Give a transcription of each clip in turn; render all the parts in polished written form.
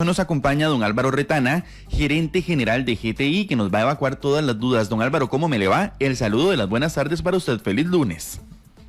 Nos acompaña don Álvaro Retana, gerente general de GTI, que nos va a evacuar todas las dudas. Don Álvaro, ¿cómo me le va? El saludo de las buenas tardes para usted. Feliz lunes.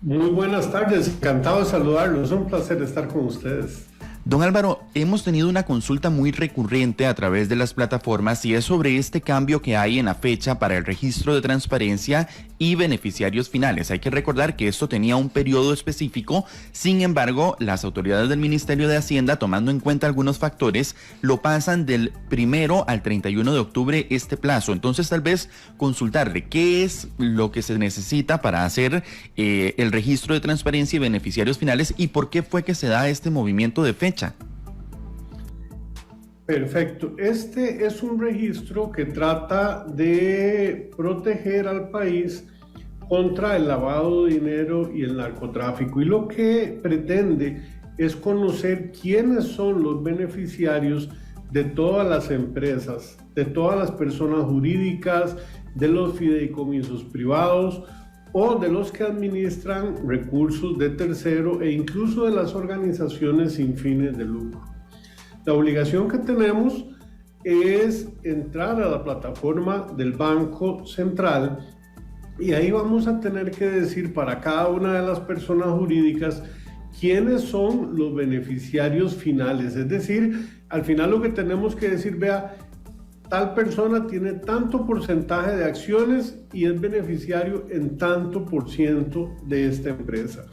Muy buenas tardes, encantado de saludarlos, es un placer estar con ustedes. Don Álvaro, hemos tenido una consulta muy recurrente a través de las plataformas y es sobre este cambio que hay en la fecha para el registro de transparencia y beneficiarios finales. Hay que recordar que esto tenía un periodo específico, sin embargo, las autoridades del Ministerio de Hacienda, tomando en cuenta algunos factores, lo pasan del 1 al 31 de octubre este plazo. Entonces, tal vez consultarle qué es lo que se necesita para hacer el registro de transparencia y beneficiarios finales y por qué fue que se da este movimiento de fecha. Perfecto. Este es un registro que trata de proteger al país contra el lavado de dinero y el narcotráfico. Y lo que pretende es conocer quiénes son los beneficiarios de todas las empresas, de todas las personas jurídicas, de los fideicomisos privados o de los que administran recursos de tercero e incluso de las organizaciones sin fines de lucro. La obligación que tenemos es entrar a la plataforma del Banco Central y ahí vamos a tener que decir para cada una de las personas jurídicas quiénes son los beneficiarios finales. Es decir, al final lo que tenemos que decir, vea, tal persona tiene tanto porcentaje de acciones y es beneficiario en tanto por ciento de esta empresa.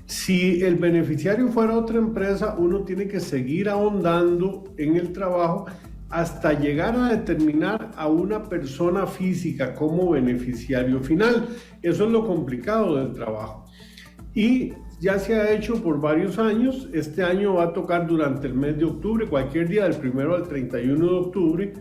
Si el beneficiario fuera otra empresa, uno tiene que seguir ahondando en el trabajo hasta llegar a determinar a una persona física como beneficiario final. Eso es lo complicado del trabajo. Y ya se ha hecho por varios años. Este año va a tocar durante el mes de octubre, cualquier día del 1 al 31 de octubre.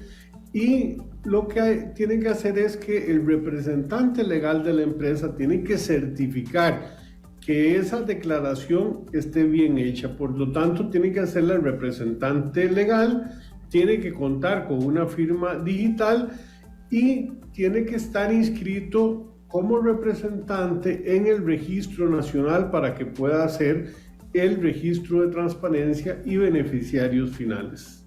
Y lo que tienen que hacer es que el representante legal de la empresa tiene que certificar que esa declaración esté bien hecha. Por lo tanto, tiene que hacerla el representante legal, tiene que contar con una firma digital y tiene que estar inscrito como representante en el Registro Nacional para que pueda hacer el registro de transparencia y beneficiarios finales.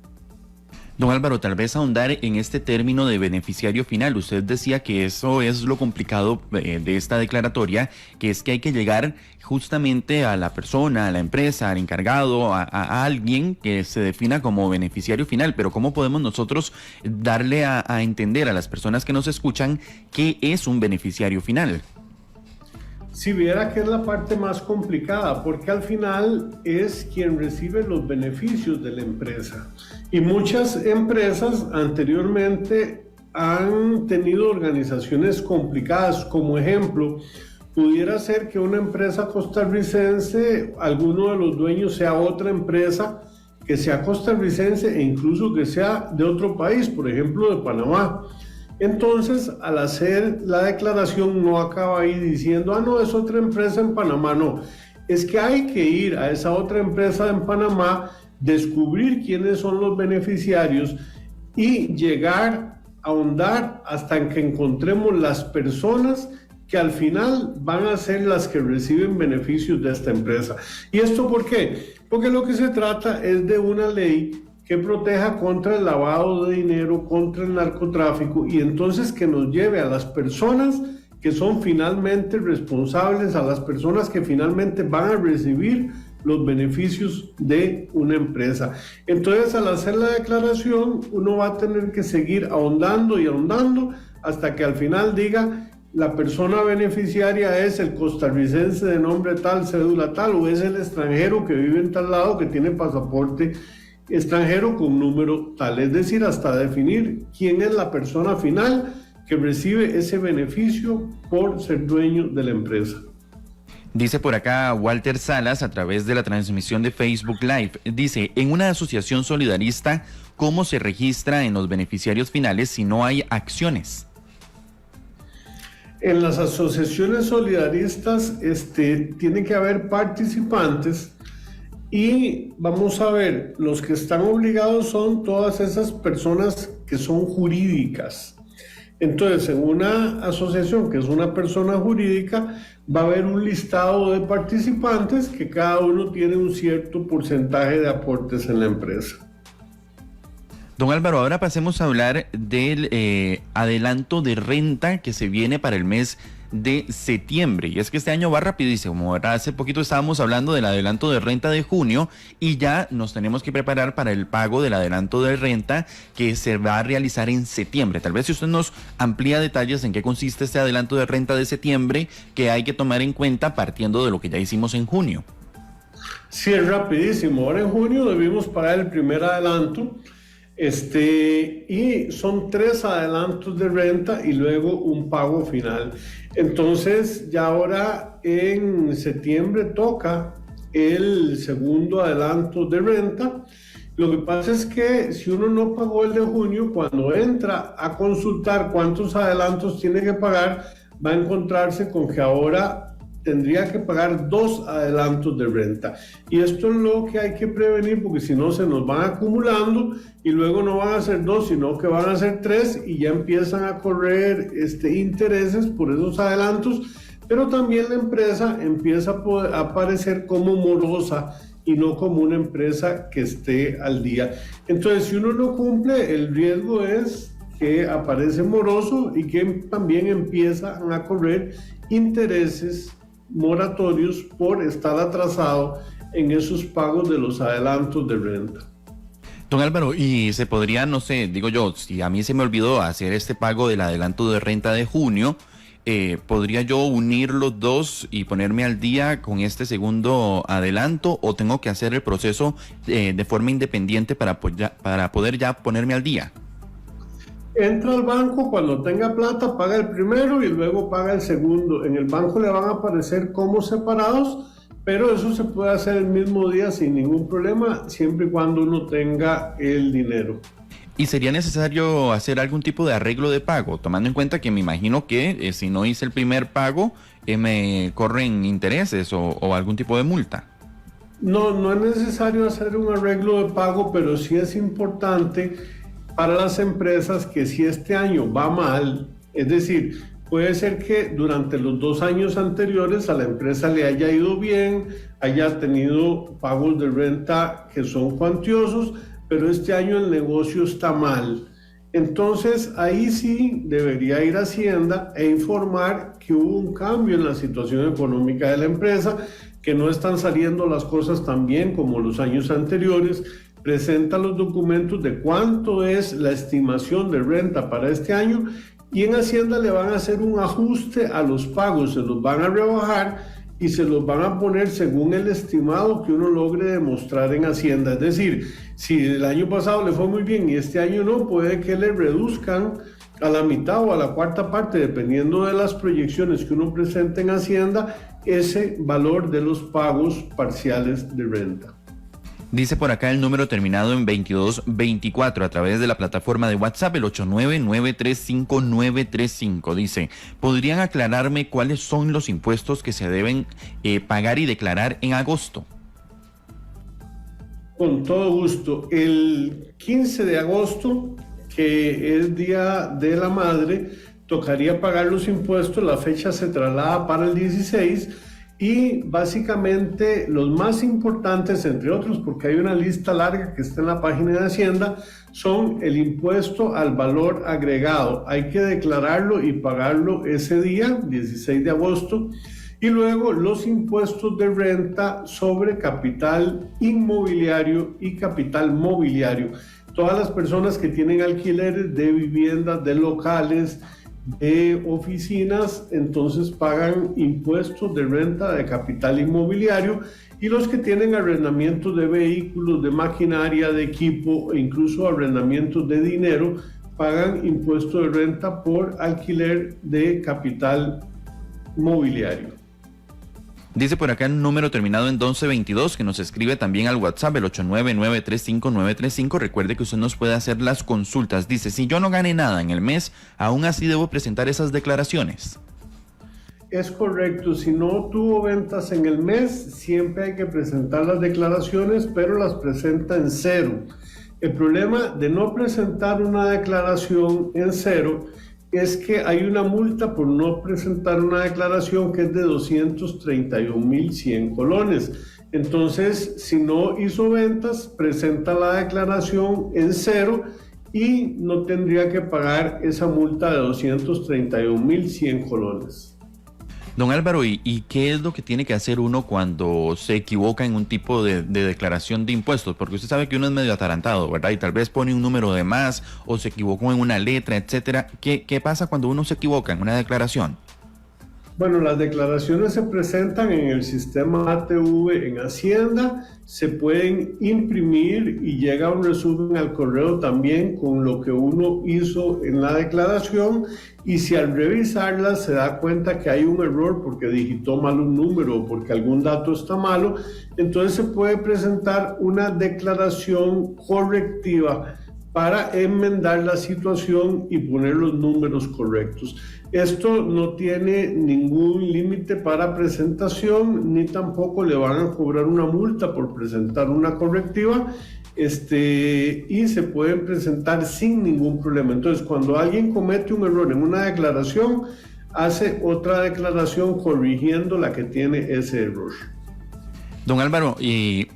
Don Álvaro, tal vez ahondar en este término de beneficiario final. Usted decía que eso es lo complicado de esta declaratoria, que es que hay que llegar justamente a la persona, a la empresa, al encargado, a alguien que se defina como beneficiario final. Pero ¿cómo podemos nosotros darle a entender a las personas que nos escuchan qué es un beneficiario final? Si viera que es la parte más complicada, porque al final es quien recibe los beneficios de la empresa. Y muchas empresas anteriormente han tenido organizaciones complicadas. Como ejemplo, pudiera ser que una empresa costarricense, alguno de los dueños sea otra empresa que sea costarricense e incluso que sea de otro país, por ejemplo de Panamá. Entonces, al hacer la declaración no acaba ahí diciendo, no, es otra empresa en Panamá. No, es que hay que ir a esa otra empresa en Panamá, descubrir quiénes son los beneficiarios y llegar a ahondar hasta en que encontremos las personas que al final van a ser las que reciben beneficios de esta empresa. ¿Y esto por qué? Porque lo que se trata es de una ley que proteja contra el lavado de dinero, contra el narcotráfico y entonces que nos lleve a las personas que son finalmente responsables, a las personas que finalmente van a recibir los beneficios de una empresa. Entonces, al hacer la declaración, uno va a tener que seguir ahondando y ahondando hasta que al final diga la persona beneficiaria es el costarricense de nombre tal, cédula tal, o es el extranjero que vive en tal lado que tiene pasaporte extranjero con número tal, es decir, hasta definir quién es la persona final que recibe ese beneficio por ser dueño de la empresa. Dice por acá Walter Salas a través de la transmisión de Facebook Live, dice, en una asociación solidarista, ¿cómo se registra en los beneficiarios finales si no hay acciones? En las asociaciones solidaristas tiene que haber participantes. Y vamos a ver, los que están obligados son todas esas personas que son jurídicas. Entonces, en una asociación que es una persona jurídica, va a haber un listado de participantes que cada uno tiene un cierto porcentaje de aportes en la empresa. Don Álvaro, ahora pasemos a hablar del adelanto de renta que se viene para el mes de septiembre. Y es que este año va rapidísimo, ¿verdad? Hace poquito estábamos hablando del adelanto de renta de junio y ya nos tenemos que preparar para el pago del adelanto de renta que se va a realizar en septiembre. Tal vez si usted nos amplía detalles en qué consiste este adelanto de renta de septiembre que hay que tomar en cuenta partiendo de lo que ya hicimos en junio. Sí, es rapidísimo. Ahora en junio debimos pagar el primer adelanto. Y son 3 adelantos de renta y luego un pago final. Entonces, ya ahora en septiembre toca el segundo adelanto de renta. Lo que pasa es que si uno no pagó el de junio, cuando entra a consultar cuántos adelantos tiene que pagar, va a encontrarse con que ahora tendría que pagar 2 adelantos de renta. Y esto es lo que hay que prevenir, porque si no se nos van acumulando y luego no van a ser 2, sino que van a ser 3 y ya empiezan a correr intereses por esos adelantos, pero también la empresa empieza a aparecer como morosa y no como una empresa que esté al día. Entonces, si uno no cumple, el riesgo es que aparece moroso y que también empiezan a correr intereses moratorios por estar atrasado en esos pagos de los adelantos de renta. Don Álvaro, y se podría, no sé, digo yo, si a mí se me olvidó hacer este pago del adelanto de renta de junio, ¿podría yo unir los dos y ponerme al día con este segundo adelanto o tengo que hacer el proceso de forma independiente para poder ya ponerme al día? Entra al banco, cuando tenga plata paga el primero y luego paga el segundo. En el banco le van a aparecer como separados, pero eso se puede hacer el mismo día sin ningún problema, siempre y cuando uno tenga el dinero. ¿Y sería necesario hacer algún tipo de arreglo de pago? Tomando en cuenta que me imagino que si no hice el primer pago, me corren intereses o algún tipo de multa. No, no es necesario hacer un arreglo de pago, pero sí es importante para las empresas que si este año va mal, es decir, puede ser que durante los 2 años anteriores a la empresa le haya ido bien, haya tenido pagos de renta que son cuantiosos, pero este año el negocio está mal. Entonces ahí sí debería ir a Hacienda e informar que hubo un cambio en la situación económica de la empresa, que no están saliendo las cosas tan bien como los años anteriores. Presenta los documentos de cuánto es la estimación de renta para este año y en Hacienda le van a hacer un ajuste a los pagos, se los van a rebajar y se los van a poner según el estimado que uno logre demostrar en Hacienda. Es decir, si el año pasado le fue muy bien y este año no, puede que le reduzcan a la mitad o a la cuarta parte, dependiendo de las proyecciones que uno presente en Hacienda, ese valor de los pagos parciales de renta. Dice por acá el número terminado en 2224 a través de la plataforma de WhatsApp, el 899-335-935. Dice, ¿podrían aclararme cuáles son los impuestos que se deben pagar y declarar en agosto? Con todo gusto. El 15 de agosto, que es Día de la Madre, tocaría pagar los impuestos. La fecha se traslada para el 16. Y básicamente los más importantes, entre otros, porque hay una lista larga que está en la página de Hacienda, son el impuesto al valor agregado. Hay que declararlo y pagarlo ese día, 16 de agosto. Y luego los impuestos de renta sobre capital inmobiliario y capital mobiliario. Todas las personas que tienen alquileres de viviendas, de locales, de oficinas, entonces pagan impuestos de renta de capital inmobiliario, y los que tienen arrendamientos de vehículos, de maquinaria, de equipo e incluso arrendamientos de dinero, pagan impuesto de renta por alquiler de capital mobiliario. Dice por acá el número terminado en 1122 que nos escribe también al WhatsApp, el 899-359-935. Recuerde que usted nos puede hacer las consultas. Dice, si yo no gané nada en el mes, aún así debo presentar esas declaraciones. Es correcto, si no tuvo ventas en el mes, siempre hay que presentar las declaraciones, pero las presenta en cero. El problema de no presentar una declaración en cero es que hay una multa por no presentar una declaración que es de 231.100 colones. Entonces, si no hizo ventas, presenta la declaración en cero y no tendría que pagar esa multa de 231.100 colones. Don Álvaro, ¿y qué es lo que tiene que hacer uno cuando se equivoca en un tipo de declaración de impuestos? Porque usted sabe que uno es medio atarantado, ¿verdad? Y tal vez pone un número de más o se equivocó en una letra, etcétera. ¿Qué pasa cuando uno se equivoca en una declaración? Bueno, las declaraciones se presentan en el sistema ATV en Hacienda, se pueden imprimir y llega un resumen al correo también con lo que uno hizo en la declaración, y si al revisarla se da cuenta que hay un error porque digitó mal un número o porque algún dato está malo, entonces se puede presentar una declaración correctiva para enmendar la situación y poner los números correctos. Esto no tiene ningún límite para presentación, ni tampoco le van a cobrar una multa por presentar una correctiva, y se pueden presentar sin ningún problema. Entonces, cuando alguien comete un error en una declaración, hace otra declaración corrigiendo la que tiene ese error. Don Álvaro,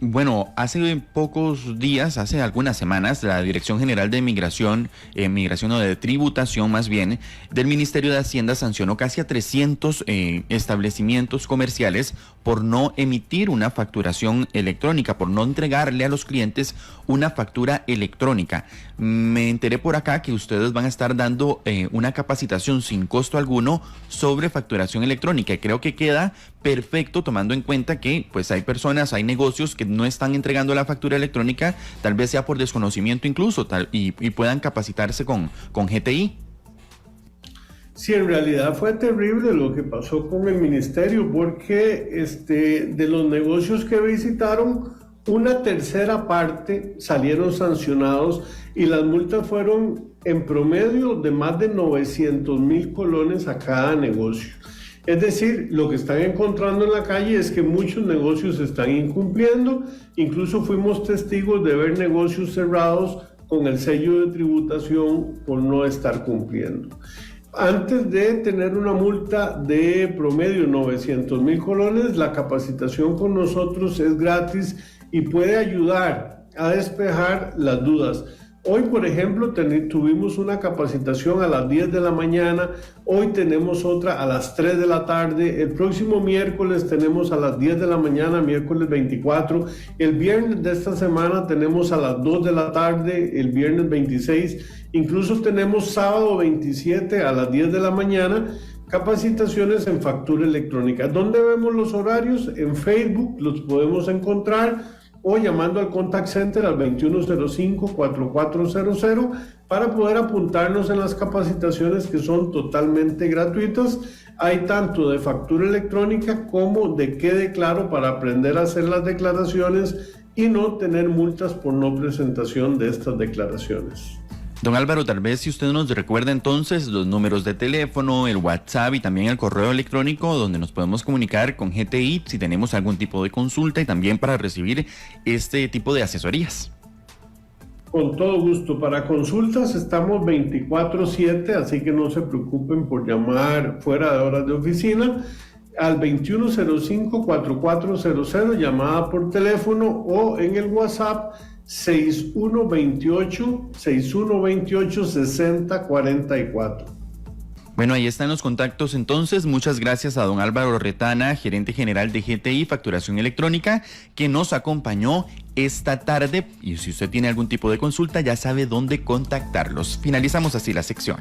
bueno, hace pocos días, hace algunas semanas, la Dirección General de Migración o de Tributación más bien, del Ministerio de Hacienda sancionó casi a 300 establecimientos comerciales por no emitir una facturación electrónica, por no entregarle a los clientes una factura electrónica. Me enteré por acá que ustedes van a estar dando una capacitación sin costo alguno sobre facturación electrónica, y creo que queda perfecto tomando en cuenta que pues hay negocios que no están entregando la factura electrónica, tal vez sea por desconocimiento incluso, y puedan capacitarse con GTI. Sí, en realidad fue terrible lo que pasó con el ministerio, porque de los negocios que visitaron, una tercera parte salieron sancionados y las multas fueron en promedio de más de 900.000 colones a cada negocio. Es decir, lo que están encontrando en la calle es que muchos negocios están incumpliendo. Incluso fuimos testigos de ver negocios cerrados con el sello de tributación por no estar cumpliendo. Antes de tener una multa de promedio 900.000 colones, la capacitación con nosotros es gratis y puede ayudar a despejar las dudas. Hoy, por ejemplo, tuvimos una capacitación a las 10 de la mañana, hoy tenemos otra a las 3 de la tarde, el próximo miércoles tenemos a las 10 de la mañana, miércoles 24, el viernes de esta semana tenemos a las 2 de la tarde, el viernes 26, incluso tenemos sábado 27 a las 10 de la mañana, capacitaciones en factura electrónica. ¿Dónde vemos los horarios? En Facebook los podemos encontrar, o llamando al contact center al 2105-4400 para poder apuntarnos en las capacitaciones que son totalmente gratuitas. Hay tanto de factura electrónica como de quede claro para aprender a hacer las declaraciones y no tener multas por no presentación de estas declaraciones. Don Álvaro, tal vez si usted nos recuerda entonces los números de teléfono, el WhatsApp y también el correo electrónico donde nos podemos comunicar con GTI si tenemos algún tipo de consulta y también para recibir este tipo de asesorías. Con todo gusto. Para consultas estamos 24/7, así que no se preocupen por llamar fuera de horas de oficina al 2105-4400, llamada por teléfono, o en el WhatsApp 6128-6044. Bueno, ahí están los contactos entonces. Muchas gracias a don Álvaro Retana, gerente general de GTI Facturación Electrónica, que nos acompañó esta tarde. Y si usted tiene algún tipo de consulta, ya sabe dónde contactarlos. Finalizamos así la sección.